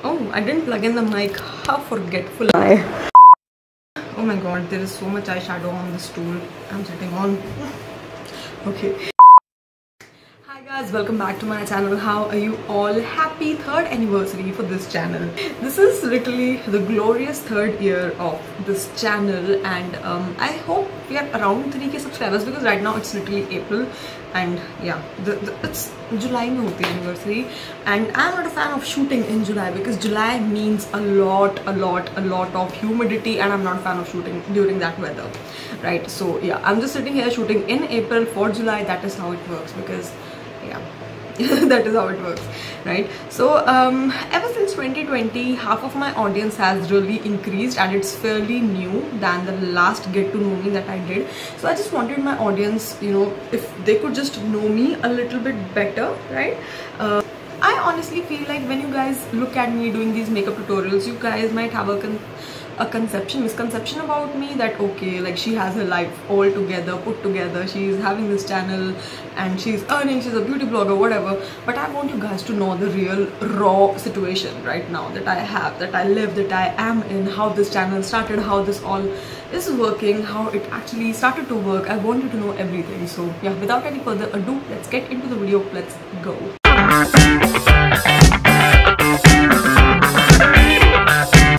Oh, I didn't plug in the mic. How forgetful am I? Oh my god, there is so much eyeshadow on the stool I'm sitting on. Okay. Hi guys, welcome back to my channel. How are you all? Happy 3rd anniversary for this channel. This is literally the glorious 3rd year of this channel, and I hope we are around 3k subscribers because right now it's literally April and yeah, it's July mein hoti hai anniversary, and I'm not a fan of shooting in July because July means a lot of humidity, and I'm not a fan of shooting during that weather, right? So yeah, I'm just sitting here shooting in April for July. That is how it works because yeah, that is how it works, right? So ever since 2020, half of my audience has really increased, and it's fairly new than the last get to know me that I did. So I just wanted my audience, you know, if they could just know me a little bit better, right? I honestly feel like when you guys look at me doing these makeup tutorials, you guys might have a misconception about me that okay, like she has her life all together, put together, she's having this channel and she's earning, she's a beauty blogger, whatever. But I want you guys to know the real raw situation right now that I have, that I live, that I am in, how this channel started, how this all is working, how it actually started to work. I want you to know everything. So yeah, without any further ado, let's get into the video. Let's go.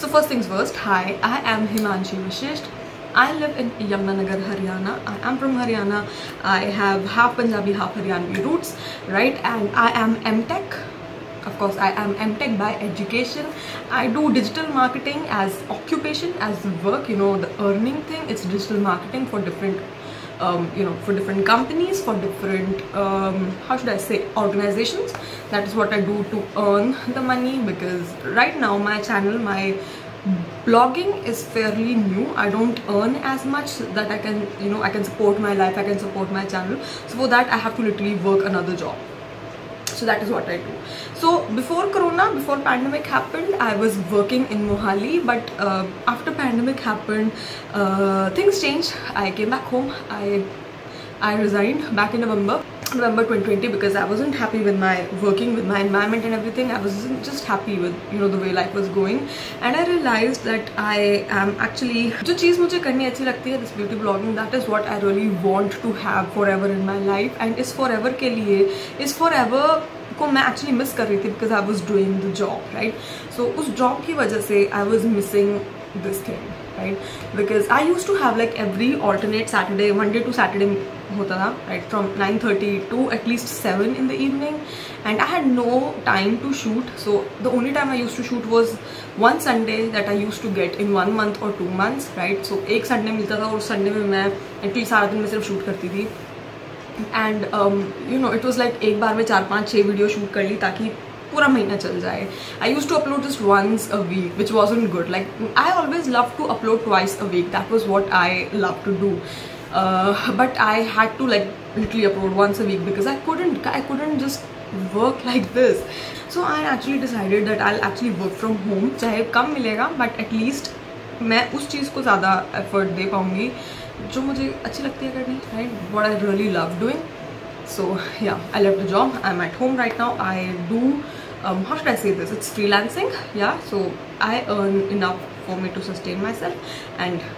So first things first, hi, I am Himanshi Vishisht. I live in Yamunanagar, Haryana. I am from Haryana. I have half Punjabi, half Haryanvi roots, right? And I am MTech. Of course, I am MTech by education. I do digital marketing as occupation, as work, you know, the earning thing. It's digital marketing for different you know, for different companies, for different how should I say, organizations. That is what I do to earn the money, because right now my channel, my blogging is fairly new. I don't earn as much that I can, you know, I can support my life, I can support my channel. So for that I have to literally work another job. So that is what I do. So before Corona, before pandemic happened, I was working in Mohali, but after pandemic happened, things changed. I came back home. I resigned back in November 2020 because I wasn't happy with my working, with my environment and everything. I wasn't just happy with, you know, the way life was going, and I realized that I am actually, जो चीज़ मुझे करनी अच्छी लगती है, this beauty blogging, that is what I really want to have forever in my life. And इस forever के लिए, इस forever को मैं actually miss कर रही थी because I was doing the job, right? So उस job की वजह से I was missing this thing, right? Because I used to have like every alternate Saturday, Monday to Saturday hota tha, right, from 9:30 to at least 7 in the evening, and I had no time to shoot. So the only time I used to shoot was one Sunday that I used to get in 1 month or 2 months, right? So एक Sunday मिलता था और Sunday में मैं at least सारा दिन में सिर्फ shoot करती थी, and you know, it was like एक बार में 4-5-6 वीडियो शूट कर ली ताकि पूरा महीना चल जाए. I used to upload just once a week, which wasn't good. Like I always loved to upload twice a week. That was what I loved to do. But I had to like literally upload once a week because I couldn't just work like this. So I actually decided that I'll actually work from home. चाहे कम मिलेगा, but at least मैं उस चीज़ को ज़्यादा effort दे पाऊँगी जो मुझे अच्छी लगती है करनी, right? What I really love doing. So yeah, I left the job. I'm at home right now. I do how should I say this? It's freelancing, yeah. So I earn enough for me to sustain myself, and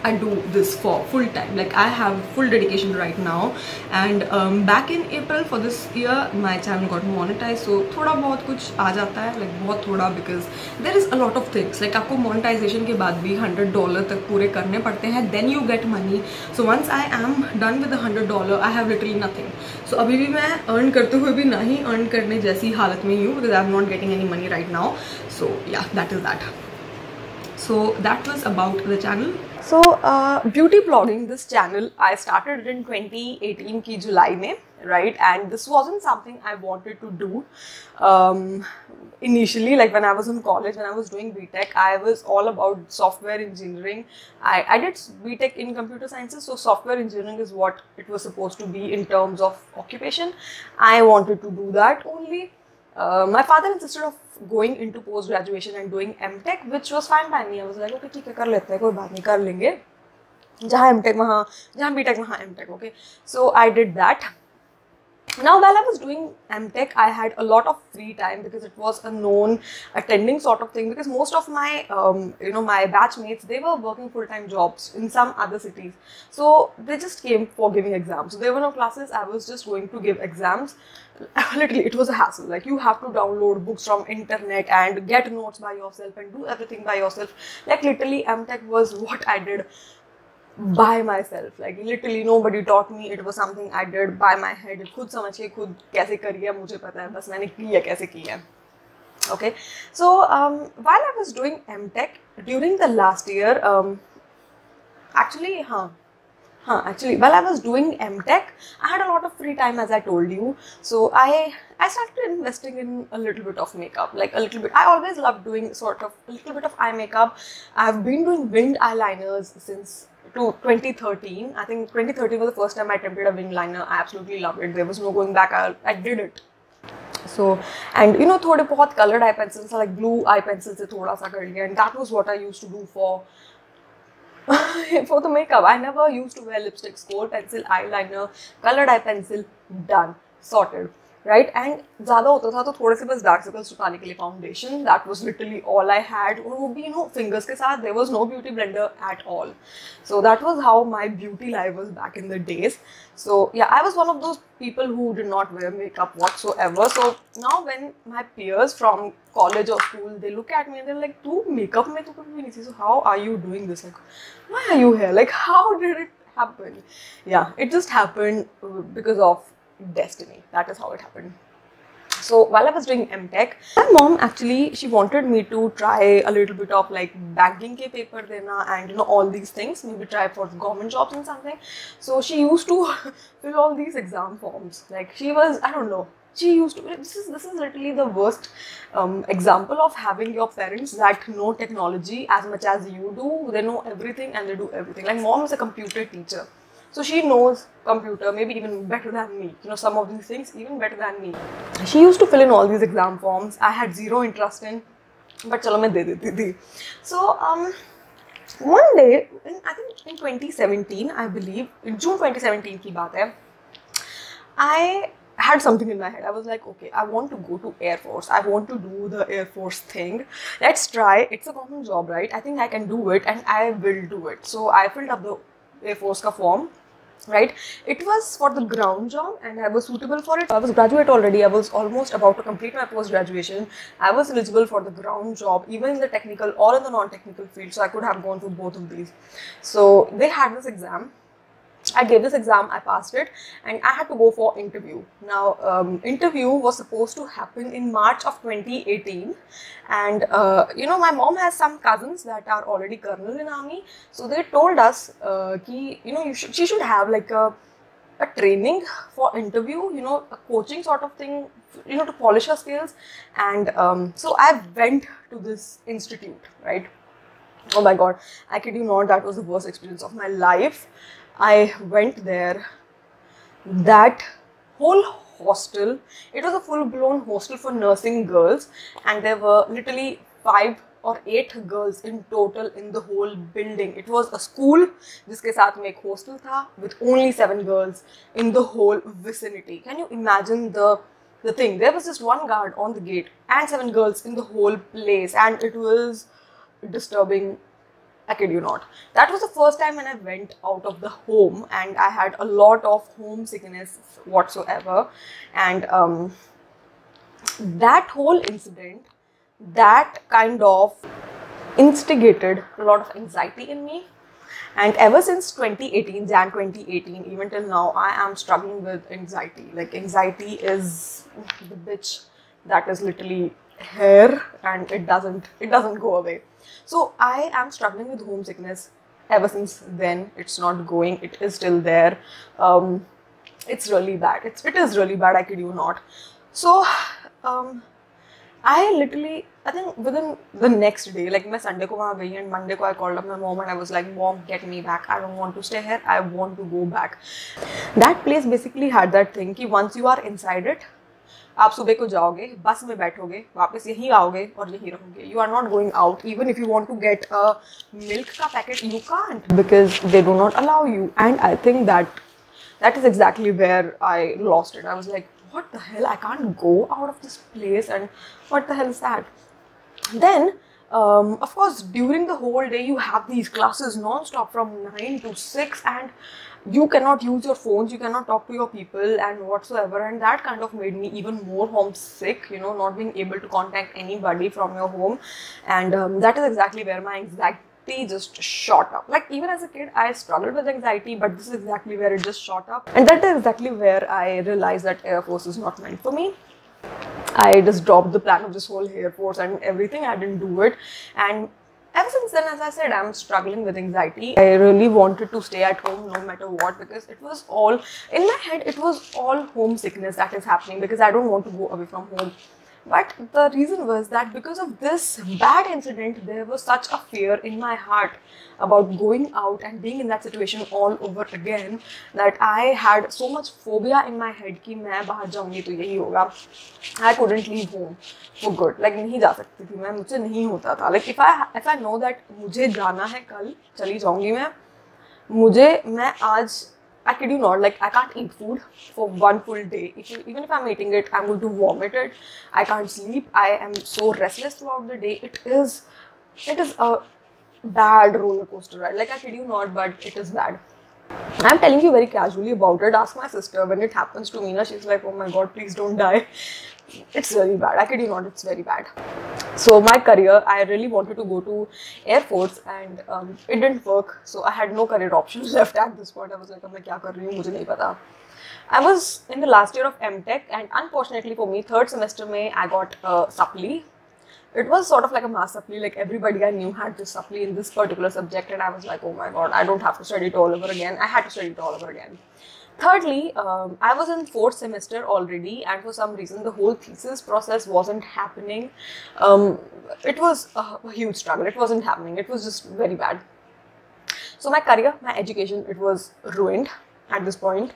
I do this for full time. Like I have full dedication right now, and back in April for this year my channel got monetized. So थोड़ा बहुत कुछ आ जाता है, like बहुत थोड़ा, because there is a lot of things. Like आपको monetization के बाद भी $100 तक पूरे करने पड़ते हैं, then you get money. So once I am done with the $100, I have literally nothing. So अभी भी मैं earn करते हुए भी नहीं earn करने जैसी हालत में ही हूँ because I'm not getting any money right now. So yeah, that is that. So that was about the channel. So beauty blogging, this channel I started in 2018 की July में, right? And this wasn't something I wanted to do initially. Like when I was in college, when I was doing BTech, I was all about software engineering. I did BTech in computer sciences, so software engineering is what it was supposed to be in terms of occupation. I wanted to do that only. My father insisted of going into post graduation and doing MTech, which was fine by me. I was like, okay, ठीक है, कर लेते हैं, कोई बात नहीं, कर लेंगे. जहाँ MTech वहाँ, जहाँ BTech वहाँ MTech, okay. So I did that. Now, while I was doing MTech, I had a lot of free time because it was a known attending sort of thing. Because most of my, my batchmates, they were working full-time jobs in some other cities, so they just came for giving exams. So there were no classes. I was just going to give exams. Literally, it was a hassle. Like, you have to download books from internet and get notes by yourself and do everything by yourself. Like, literally, MTech was what I did by myself. Like, literally nobody taught me. It was something I did by my head. खुद समझिए खुद कैसे करिए मुझे पता है बस मैंने किया कैसे किया. Okay, so while I was doing MTech during the last year, actually while I was doing MTech, I had a lot of free time, as I told you. So I started investing in a little bit of makeup, like a little bit. I always loved doing sort of a little bit of eye makeup. I've been doing winged eyeliners since 2013. I think 2013 was the first time I attempted a winged liner. I absolutely loved it. There was no going back. I did it. So, and you know, थोड़े बहुत colored eye pencils, like blue eye pencils से थोड़ा सा कर लिया, and that was what I used to do for for the makeup. I never used to wear lipstick, kohl pencil, eyeliner, colored eye pencil, done, sorted. Right, and ज़्यादा होता था तो थोड़े से बस dark circles छुपाने के लिए foundation. That was literally all I had. और वो भी fingers के साथ. There was no beauty blender at all. So that was how my beauty life was back in the days. So yeah, I was one of those people who did not wear makeup whatsoever. So now when my peers from college or school, they look at me and they're like, "तू makeup में तो कुछ भी नहीं थी. So how are you doing this? Like, why are you here? Like, how did it happen?" Yeah, it just happened because of destiny. That is how it happened. So while I was doing MTech, my mom actually, she wanted me to try a little bit of like banking ke paper dena and all these things, maybe try for government jobs and something. So she used to fill all these exam forms. Like, she was, I don't know, she used to, this is literally the worst example of having your parents that know technology as much as you do. They know everything and they do everything. Like, mom is a computer teacher. So she knows computer maybe even better than me. Some of these things even better than me. She used to fill in all these exam forms. I had zero interest in, but chalo main de deti thi. So one day, I think in 2017, I believe, in June 2017 ki baat hai, I had something in my head. I was like, okay, I want to go to Air Force. I want to do the Air Force thing. Let's try. It's a common job, right? I think I can do it and I will do it. So I filled up the Air Force ka form. Right, it was for the ground job and I was suitable for it. I was graduate already. I was almost about to complete my post-graduation. I was eligible for the ground job, even in the technical or in the non-technical field. So I could have gone for both of these. So they had this exam. I gave this exam, I passed it, and I had to go for interview. Now, interview was supposed to happen in March of 2018, and my mom has some cousins that are already colonel in army, so they told us she should have like a training for interview, a coaching sort of thing, to polish her skills, and so I went to this institute, right? Oh my god, I kid you not, that was the worst experience of my life. I went there. That whole hostel, it was a full-blown hostel for nursing girls, and there were literally 5 or 8 girls in total in the whole building. It was a school jiske saath mein ek hostel tha with only 7 girls in the whole vicinity. Can you imagine the thing? There was just one guard on the gate and 7 girls in the whole place, and it was disturbing. I kid you not. That was the first time when I went out of the home, and I had a lot of homesickness whatsoever. And that whole incident, that kind of instigated a lot of anxiety in me. And ever since 2018, Jan 2018, even till now, I am struggling with anxiety. Like, anxiety is the bitch that is literally here, and it doesn't go away. So I am struggling with homesickness ever since then. It's not going. It is still there. It's really bad. It is really bad. I kid you not. So I think within the next day, like मैं Sunday को वहाँ गई and Monday को I called up my mom and I was like, Mom, get me back. I don't want to stay here. I want to go back. That place basically had that thing कि once you are inside it, आप सुबह को जाओगे, बस में बैठोगे, वापस यहीं आओगे और यहीं रहोगे. You are not going out. Even if you want to get a milk का packet, you can't because they do not allow you. And I think that That is exactly where I lost it. I was like, what the hell? I can't go out of this place, and what the hell is that? Then, of course, during the whole day, you have these classes non-stop from 9 to 6, and you cannot use your phones, you cannot talk to your people and whatsoever. And that kind of made me even more homesick, you know, not being able to contact anybody from your home. And that is exactly where my anxiety just shot up. Like, even as a kid, I struggled with anxiety, but this is exactly where it just shot up. And that is exactly where I realized that Air Force is not meant for me. I just dropped the plan of this whole Air Force and everything. I didn't do it. And ever since then, as I said, I'm struggling with anxiety. I really wanted to stay at home no matter what, because it was all, in my head, it was all homesickness that is happening, because I don't want to go away from home. But the reason was that because of this bad incident, there was such a fear in my heart about going out and being in that situation all over again, that I had so much phobia in my head कि मैं बाहर जाऊंगी तो यही होगा. I couldn't leave home for good. Like, नहीं जा सकती थी मैं, मुझसे नहीं होता था. Like, if I know that मुझे जाना है कल, चली जाऊंगी मैं आज, I kid you not, like, I can't eat food for one full day. Even if I'm eating it, I'm going to vomit it. I can't sleep. I am so restless throughout the day. It is a bad roller coaster ride. Like, I kid you not, but it is bad. I'm telling you very casually about it. Ask my sister when it happens to me. She's like, oh my god, please don't die. It's really bad. I kid you not, it's very bad. So my career, I really wanted to go to Air Force, and it didn't work. So I had no career options left at this point. I was like, I'm kya kar rahi hu, mujhe nahi pata. I was in the last year of MTech, and unfortunately for me, third semester mein I got supply. It was sort of like a mass supply, like everybody I knew had this supply in this particular subject, and I was like, oh my god, I don't have to study it all over again. I had to study it all over again. Thirdly, I was in fourth semester already, and for some reason the whole thesis process wasn't happening. It was a huge struggle. It wasn't happening. It was just very bad. So my career, my education, it was ruined at this point.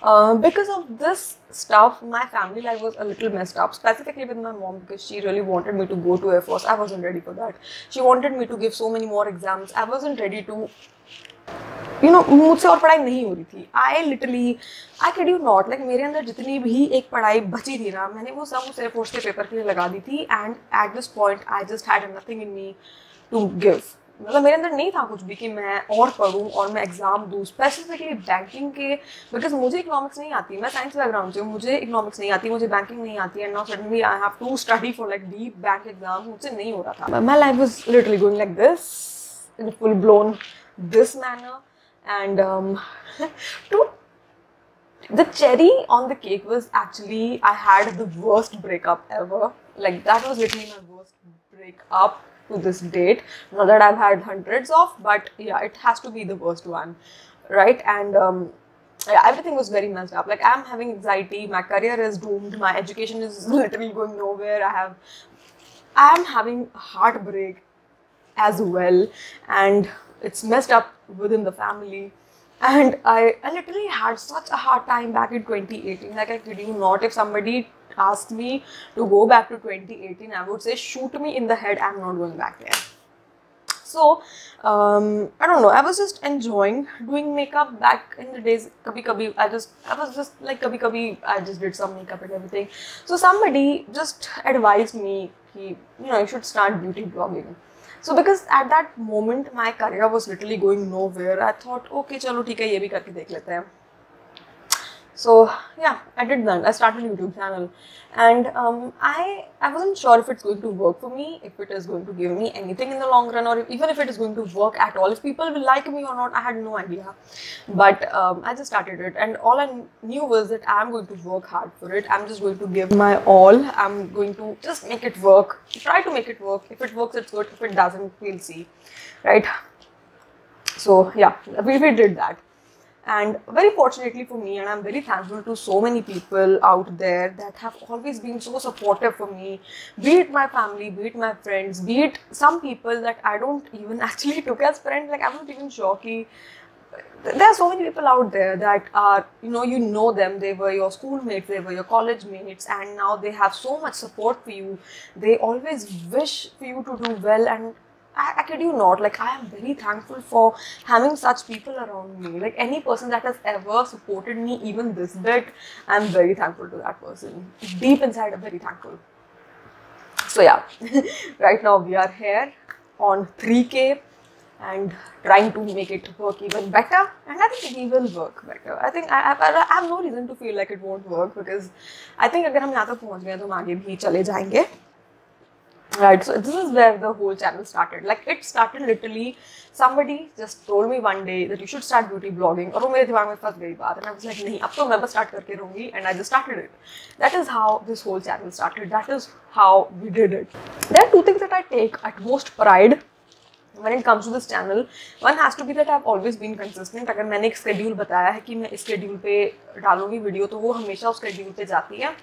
Because of this stuff, my family life was a little messed up, specifically with my mom, because she really wanted me to go to Air Force. I wasn't ready for that. She wanted me to give so many more exams. I wasn't ready to, you know, मुझसे और पढ़ाई नहीं हो रही थी. I kid you not, like, मेरे अंदर जितनी भी एक पढ़ाई बची थी ना, मैंने वो सब उस Air Force के पेपर के लिए लगा दी थी. And at this point, I just had nothing in me to give. मतलब मेरे अंदर नहीं था कुछ भी कि मैं और पढ़ूँ और मैं एग्जाम दूँ, स्पेसिफिकली बैंकिंग के, बिकॉज मुझे इकोनॉमिक्स नहीं आती. मैं साइंस बैकग्राउंड से हूँ, मुझे इकोनॉमिक्स नहीं आती, मुझे बैंकिंग नहीं आती. And now suddenly I have to study for like deep bank exam. मुझसे नहीं हो रहा था. My life was literally going like this, in full blown this manner. And the cherry on the cake was actually, I had the worst breakup ever. Like, that was literally my worst breakup to this date. Not that I've had hundreds of, but yeah, it has to be the worst one, right? And yeah, everything was very messed up. Like, I'm having anxiety, my career is doomed, my education is literally going nowhere. I am having heartbreak as well, and it's messed up within the family. And I literally had such a hard time back in 2018. Like, I kid you not, if somebody asked me to go back to 2018, I would say, shoot me in the head, I'm not going back there. So, I don't know, I was just enjoying doing makeup back in the days. Kabhi I was just like, I just did some makeup and everything. So somebody just advised me, you know, you should start beauty blogging. So because at that moment my career was literally going nowhere, I thought, okay, chalo theek hai, ye bhi karke dekh lete hain. So yeah, I did that. I started a YouTube channel, and I wasn't sure if it's going to work for me, if it is going to give me anything in the long run, or even if it is going to work at all, if people will like me or not. I had no idea, but I just started it, and all I knew was that I'm going to work hard for it. I'm just going to give my all. I'm going to just make it work, try to make it work. If it works, it's good. If it doesn't, we'll see, right? So yeah, we did that. And very fortunately for me, and I'm very thankful to so many people out there that have always been so supportive for me, be it my family, be it my friends, be it some people that I don't even actually took as friends. Like, I'm not even sure ki, there are so many people out there that are, you know them, they were your schoolmates, they were your college mates, and now they have so much support for you. They always wish for you to do well, and I kid you not, like I am very thankful for having such people around me. Like any person that has ever supported me even this bit, I'm very thankful to that person. Deep inside, I'm very thankful. So yeah, right now we are here on 3K and trying to make it work even better, and I think it will work better. I think I have no reason to feel like it won't work, because I think अगर हम यहाँ तक पहुँच गए तो हम आगे भी चले जाएंगे. Right, so this is where the whole channel started. Like it started literally, somebody just told me one day that you should start beauty blogging, और वो मेरे दिमाग में फंस गई बात, and I was like नहीं, अब तो मैं बस start करके रहूँगी, and I just started it. That is how this whole channel started. That is how we did it. There are two things that I take at most pride when it comes to this channel. One has to be that I've always been consistent. अगर मैंने एक schedule बताया है कि मैं इस schedule पे डालूँगी वीडियो, तो वो हमेशा उस schedule पे जाती है.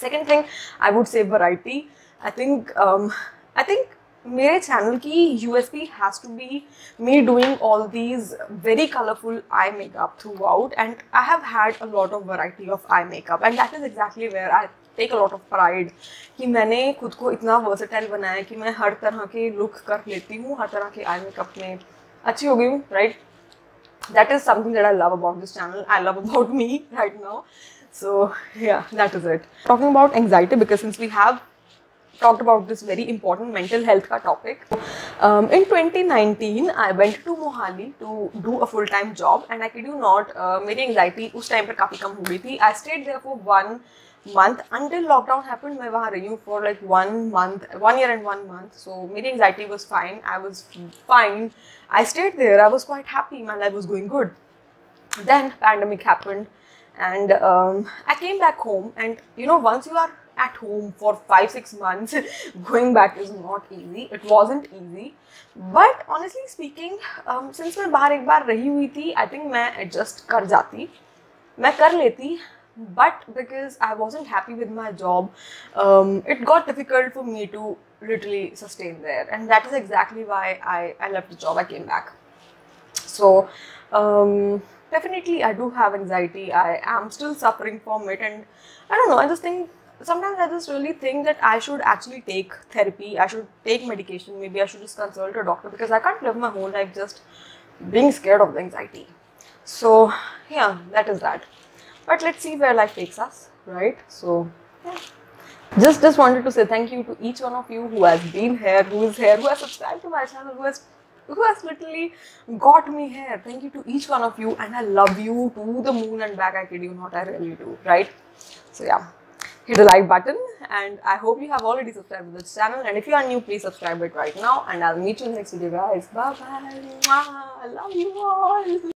Second thing, I would say variety. I think मेरे channel की USP has to be me doing all these very colorful eye makeup throughout, and I have had a lot of variety of eye makeup, and that is exactly where I take a lot of pride कि मैंने खुद को इतना versatile बनाया कि मैं हर तरह के look कर लेती हूँ, हर तरह के eye makeup में अच्छी हो गई हूँ, right? That is something that I love about this channel. I love about me right now. So yeah, that is it. Talking about anxiety, because since we have talked about this very important mental health ka topic. In 2019, I went to Mohali to do a full-time job, and I kid you not, मेरी anxiety उस time पर काफी कम हो गई थी. I stayed there for 1 month until lockdown happened. मैं वहाँ रही हूँ for like 1 month, 1 year and 1 month. So मेरी anxiety was fine. I was fine. I stayed there. I was quite happy. My life was going good. Then pandemic happened, and I came back home. And you know, once you are at home for 5-6 months, going back is not easy. It wasn't easy, but honestly speaking, since मैं बाहर एक बार रही हुई थी, I think मैं adjust कर जाती, मैं कर लेती. But because I wasn't happy with my job, it got difficult for me to literally sustain there, and that is exactly why I left the job. I came back. So definitely I do have anxiety. I am still suffering from it, and I don't know, I just think sometimes I just really think that I should actually take therapy, I should take medication, maybe I should just consult a doctor, because I can't live my whole life just being scared of the anxiety. So yeah, that is that. But let's see where life takes us, right? So yeah. Just wanted to say thank you to each one of you who has been here, who is here, who has subscribed to my channel, who has literally got me here. Thank you to each one of you, and I love you to the moon and back. I kid you not, I really do, right? So yeah, hit the like button, and I hope you have already subscribed to this channel, and if you are new, please subscribe it right now, and I'll meet you in the next video, guys. Bye bye. I love you all.